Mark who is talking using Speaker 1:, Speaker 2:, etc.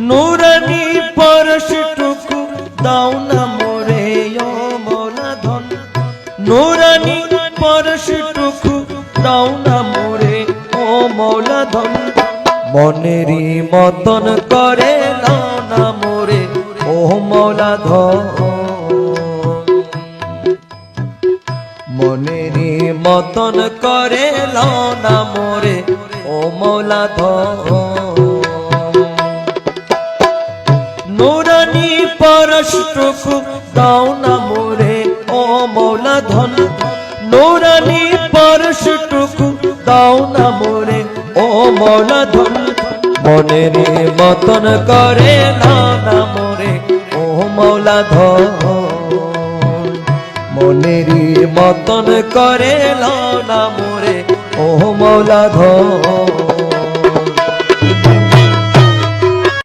Speaker 1: নুরানি পরশটুকু দাও না মোরে ও মৌলা ধন, নুরানি পরশটুকু দাও না মোরে ও মৌলা ধন। মনেরই মতন করে নাও না মোরে ও মৌলা ধন, মনেরই মতন করে নাও না মোরে ও মৌলা ধন। নুরানি পরশটুকু দাও না মোরে ও মৌলা ধন, নুরানি পরশটুকু দাও না মোরে ও মৌলা ধন। মনেরই মতন করে নাও না মোরে ও মৌলা ধন, মনেরই মতন করে নাও না মোরে ও মৌলা ধন।